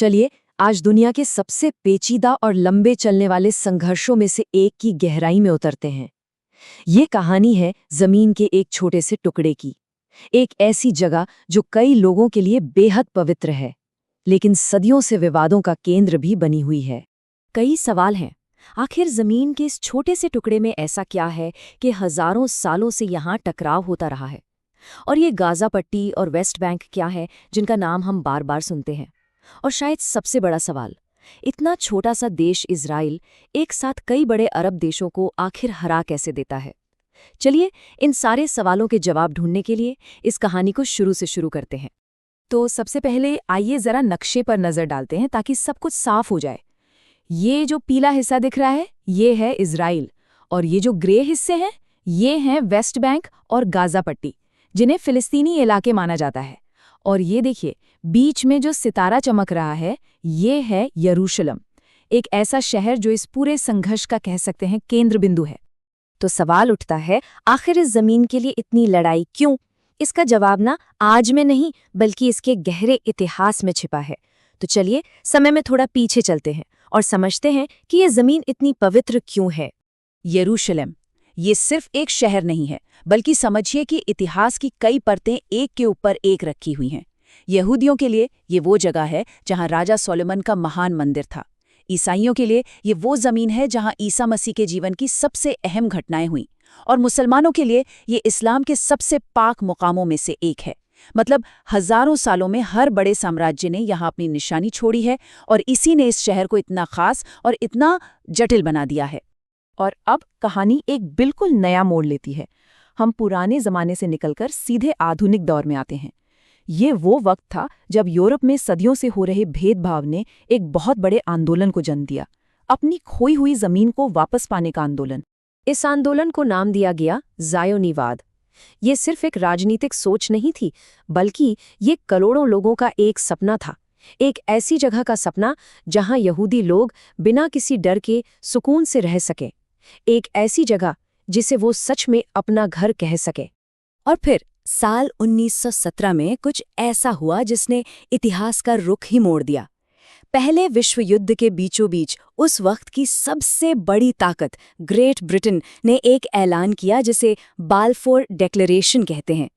चलिए आज दुनिया के सबसे पेचीदा और लंबे चलने वाले संघर्षों में से एक की गहराई में उतरते हैं। ये कहानी है जमीन के एक छोटे से टुकड़े की, एक ऐसी जगह जो कई लोगों के लिए बेहद पवित्र है, लेकिन सदियों से विवादों का केंद्र भी बनी हुई है। कई सवाल हैं। आखिर जमीन के इस छोटे से टुकड़े में ऐसा क्या है कि हजारों सालों से यहाँ टकराव होता रहा है? और ये गाजा पट्टी और वेस्ट बैंक क्या है जिनका नाम हम बार बार सुनते हैं? और शायद सबसे बड़ा सवाल, इतना छोटा सा देश इजराइल एक साथ कई बड़े अरब देशों को आखिर हरा कैसे देता है? चलिए इन सारे सवालों के जवाब ढूंढने के लिए इस कहानी को शुरू से शुरू करते हैं। तो सबसे पहले आइए जरा नक्शे पर नजर डालते हैं ताकि सब कुछ साफ हो जाए। ये जो पीला हिस्सा दिख रहा है ये है इजराइल, और ये जो ग्रे हिस्से हैं ये हैं वेस्ट बैंक और गाजा पट्टी, जिन्हें फिलिस्तीनी इलाके माना जाता है। और ये देखिए बीच में जो सितारा चमक रहा है ये है यरूशलेम, एक ऐसा शहर जो इस पूरे संघर्ष का कह सकते हैं केंद्र बिंदु है। तो सवाल उठता है, आखिर इस जमीन के लिए इतनी लड़ाई क्यों? इसका जवाब ना आज में नहीं बल्कि इसके गहरे इतिहास में छिपा है। तो चलिए समय में थोड़ा पीछे चलते हैं और समझते हैं कि ये जमीन इतनी पवित्र क्यों है। यरूशलेम ये सिर्फ एक शहर नहीं है, बल्कि समझिए कि इतिहास की कई परतें एक के ऊपर एक रखी हुई हैं। यहूदियों के लिए ये वो जगह है जहां राजा सोलोमन का महान मंदिर था। ईसाइयों के लिए ये वो जमीन है जहां ईसा मसीह के जीवन की सबसे अहम घटनाएं हुईं। और मुसलमानों के लिए ये इस्लाम के सबसे पाक मुकामों में से एक है। मतलब हजारों सालों में हर बड़े साम्राज्य ने यहाँ अपनी निशानी छोड़ी है, और इसी ने इस शहर को इतना खास और इतना जटिल बना दिया है। और अब कहानी एक बिल्कुल नया मोड़ लेती है। हम पुराने जमाने से निकलकर सीधे आधुनिक दौर में आते हैं। ये वो वक्त था जब यूरोप में सदियों से हो रहे भेदभाव ने एक बहुत बड़े आंदोलन को जन्म दिया, अपनी खोई हुई जमीन को वापस पाने का आंदोलन। इस आंदोलन को नाम दिया गया ज़ायोनीवाद। ये सिर्फ एक राजनीतिक सोच नहीं थी, बल्कि ये करोड़ों लोगों का एक सपना था। एक ऐसी जगह का सपना जहां यहूदी लोग बिना किसी डर के सुकून से रह सके, एक ऐसी जगह जिसे वो सच में अपना घर कह सके। और फिर साल 1917 में कुछ ऐसा हुआ जिसने इतिहास का रुख ही मोड़ दिया। पहले विश्व युद्ध के बीचों बीच उस वक्त की सबसे बड़ी ताकत ग्रेट ब्रिटेन ने एक ऐलान किया जिसे बाल्फोर डिक्लेरेशन कहते हैं।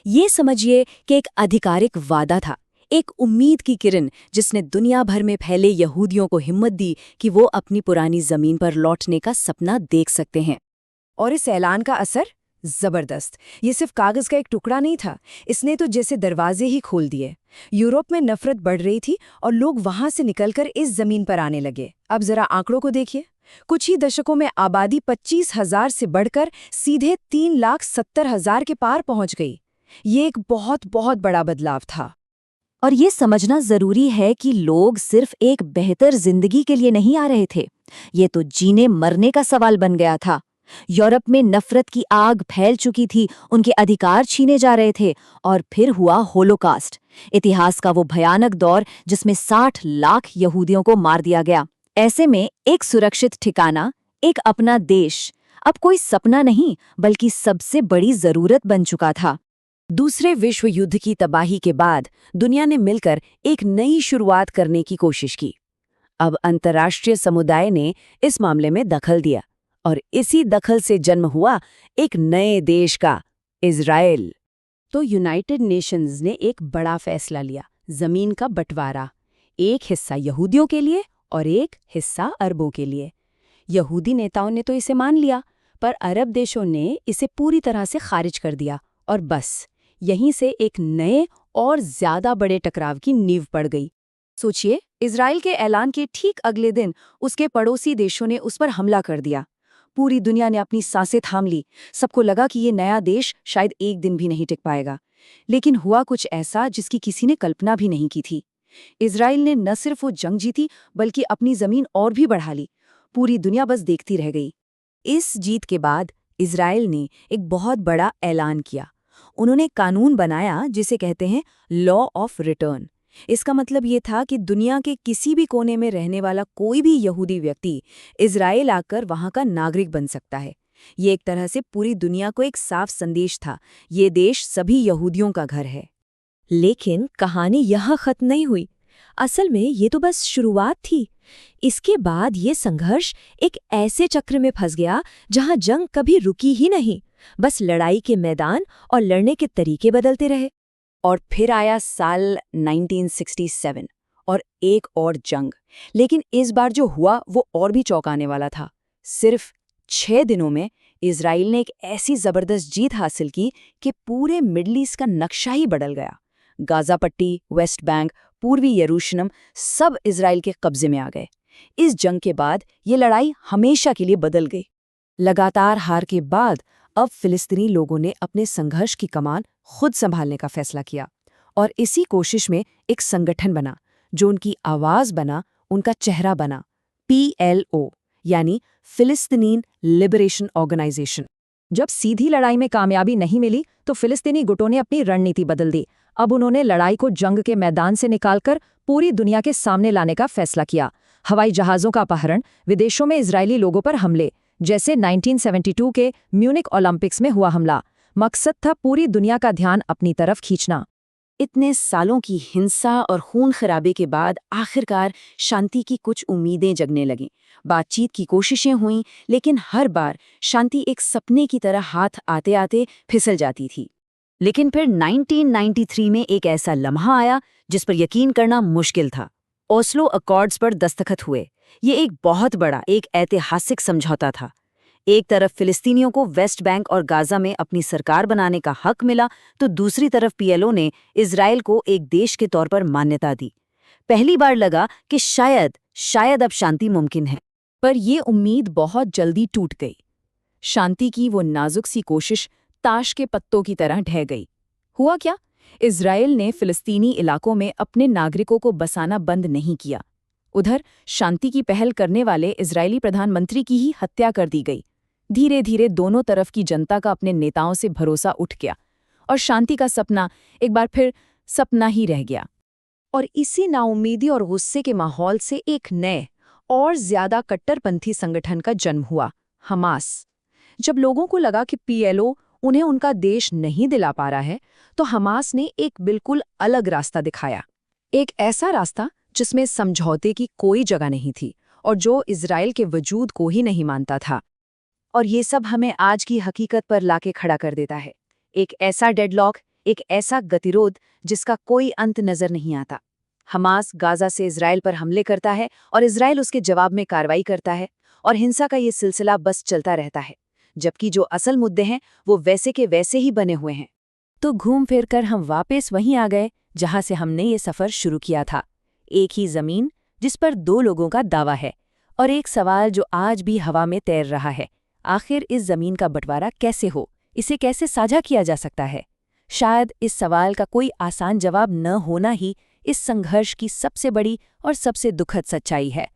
ये समझिए कि एक आधिकारिक वादा था, एक उम्मीद की किरण जिसने दुनिया भर में फैले यहूदियों को हिम्मत दी कि वो अपनी पुरानी जमीन पर लौटने का सपना देख सकते हैं। और इस ऐलान का असर जबरदस्त। ये सिर्फ कागज का एक टुकड़ा नहीं था, इसने तो जैसे दरवाजे ही खोल दिए। यूरोप में नफरत बढ़ रही थी और लोग वहां से निकलकर इस जमीन पर आने लगे। अब जरा आंकड़ों को देखिए, कुछ ही दशकों में आबादी 25,000 से बढ़कर सीधे 3,70,000 के पार पहुंच गई। ये एक बहुत बहुत बड़ा बदलाव था। और ये समझना जरूरी है कि लोग सिर्फ एक बेहतर जिंदगी के लिए नहीं आ रहे थे, ये तो जीने मरने का सवाल बन गया था। यूरोप में नफरत की आग फैल चुकी थी, उनके अधिकार छीने जा रहे थे, और फिर हुआ होलोकास्ट, इतिहास का वो भयानक दौर जिसमें 60 लाख यहूदियों को मार दिया गया। ऐसे में एक सुरक्षित ठिकाना, एक अपना देश, अब कोई सपना नहीं बल्कि सबसे बड़ी जरूरत बन चुका था। दूसरे विश्व युद्ध की तबाही के बाद दुनिया ने मिलकर एक नई शुरुआत करने की कोशिश की। अब अंतर्राष्ट्रीय समुदाय ने इस मामले में दखल दिया, और इसी दखल से जन्म हुआ एक नए देश का, इजराइल। तो यूनाइटेड नेशंस ने एक बड़ा फैसला लिया, जमीन का बंटवारा, एक हिस्सा यहूदियों के लिए और एक हिस्सा अरबों के लिए। यहूदी नेताओं ने तो इसे मान लिया, पर अरब देशों ने इसे पूरी तरह से खारिज कर दिया, और बस यहीं से एक नए और ज्यादा बड़े टकराव की नींव पड़ गई। सोचिए, इजराइल के ऐलान के ठीक अगले दिन उसके पड़ोसी देशों ने उस पर हमला कर दिया। पूरी दुनिया ने अपनी सांसें थाम ली। सबको लगा कि ये नया देश शायद एक दिन भी नहीं टिक पाएगा। लेकिन हुआ कुछ ऐसा जिसकी किसी ने कल्पना भी नहीं की थी। इजराइल ने न सिर्फ वो जंग जीती बल्कि अपनी जमीन और भी बढ़ा ली। पूरी दुनिया बस देखती रह गई। इस जीत के बाद इजराइल ने एक बहुत बड़ा ऐलान किया। उन्होंने कानून बनाया जिसे कहते हैं लॉ ऑफ रिटर्न। इसका मतलब ये था कि दुनिया के किसी भी कोने में रहने वाला कोई भी यहूदी व्यक्ति इजराइल आकर वहां का नागरिक बन सकता है। ये एक तरह से पूरी दुनिया को एक साफ संदेश था, ये देश सभी यहूदियों का घर है। लेकिन कहानी यहाँ खत्म नहीं हुई। असल में ये तो बस शुरुआत थी। इसके बाद ये संघर्ष एक ऐसे चक्र में फंस गया जहां जंग कभी रुकी ही नहीं, बस लड़ाई के मैदान और लड़ने के तरीके बदलते रहे। और फिर आया साल 1967 और एक और जंग। लेकिन इस बार जो हुआ वो और भी चौंकाने वाला था। सिर्फ 6 दिनों में इजराइल ने एक ऐसी जबरदस्त जीत हासिल की कि पूरे मिडल ईस्ट का नक्शा ही बदल गया। गाजा पट्टी, वेस्ट बैंक, पूर्वी यरूशलेम सब इजराइल के कब्जे में आ गए। इस जंग के बाद ये लड़ाई हमेशा के लिए बदल गई। लगातार हार के बाद अब फिलिस्तीनी लोगों ने अपने संघर्ष की कमान खुद संभालने का फैसला किया और इसी कोशिश में एक संगठन बना जो उनकी आवाज बना, उनका चेहरा बना, PLO यानी फिलिस्तीनी लिबरेशन ऑर्गेनाइजेशन। जब सीधी लड़ाई में कामयाबी नहीं मिली तो फिलिस्तीनी गुटों ने अपनी रणनीति बदल दी। अब उन्होंने लड़ाई को जंग के मैदान से निकालकर पूरी दुनिया के सामने लाने का फैसला किया। हवाई जहाज़ों का अपहरण, विदेशों में इजरायली लोगों पर हमले, जैसे 1972 के म्यूनिक ओलंपिक्स में हुआ हमला। मकसद था पूरी दुनिया का ध्यान अपनी तरफ खींचना। इतने सालों की हिंसा और खून खराबे के बाद आखिरकार शांति की कुछ उम्मीदें जगने लगीं। बातचीत की कोशिशें हुईं, लेकिन हर बार शांति एक सपने की तरह हाथ आते आते फिसल जाती थी। लेकिन फिर 1993 में एक ऐसा लम्हा आया जिस पर यकीन करना मुश्किल था। ओस्लो अकॉर्ड्स पर दस्तखत हुए। ये एक बहुत बड़ा, एक ऐतिहासिक समझौता था। एक तरफ फिलिस्तीनियों को वेस्ट बैंक और गाजा में अपनी सरकार बनाने का हक मिला, तो दूसरी तरफ PLO ने इजराइल को एक देश के तौर पर मान्यता दी। पहली बार लगा कि शायद अब शांति मुमकिन है। पर ये उम्मीद बहुत जल्दी टूट गई। शांति की वो नाजुक सी कोशिश ताश के पत्तों की तरह ढह गई। हुआ क्या? इजराइल ने फिलिस्तीनी इलाकों में अपने नागरिकों को बसाना बंद नहीं किया। उधर शांति की पहल करने वाले इजरायली प्रधानमंत्री की ही हत्या कर दी गई। धीरे धीरे दोनों तरफ की जनता का अपने नेताओं से भरोसा उठ गया और शांति का सपना एक बार फिर सपना ही रह गया। और इसी नाउम्मीदी और गुस्से के माहौल से एक नए और ज्यादा कट्टरपंथी संगठन का जन्म हुआ, हमास। जब लोगों को लगा कि PLO उन्हें उनका देश नहीं दिला पा रहा है, तो हमास ने एक बिल्कुल अलग रास्ता दिखाया। एक ऐसा रास्ता जिसमें समझौते की कोई जगह नहीं थी और जो इजराइल के वजूद को ही नहीं मानता था। और ये सब हमें आज की हकीकत पर लाके खड़ा कर देता है। एक ऐसा डेडलॉक, एक ऐसा गतिरोध जिसका कोई अंत नजर नहीं आता। हमास गाजा से इजराइल पर हमले करता है और इजराइल उसके जवाब में कार्रवाई करता है और हिंसा का ये सिलसिला बस चलता रहता है, जबकि जो असल मुद्दे हैं वो वैसे के वैसे ही बने हुए हैं। तो घूम फिर कर हम वापस वहीं आ गए जहां से हमने ये सफर शुरू किया था। एक ही जमीन जिस पर दो लोगों का दावा है और एक सवाल जो आज भी हवा में तैर रहा है। आखिर इस जमीन का बंटवारा कैसे हो, इसे कैसे साझा किया जा सकता है? शायद इस सवाल का कोई आसान जवाब न होना ही इस संघर्ष की सबसे बड़ी और सबसे दुखद सच्चाई है।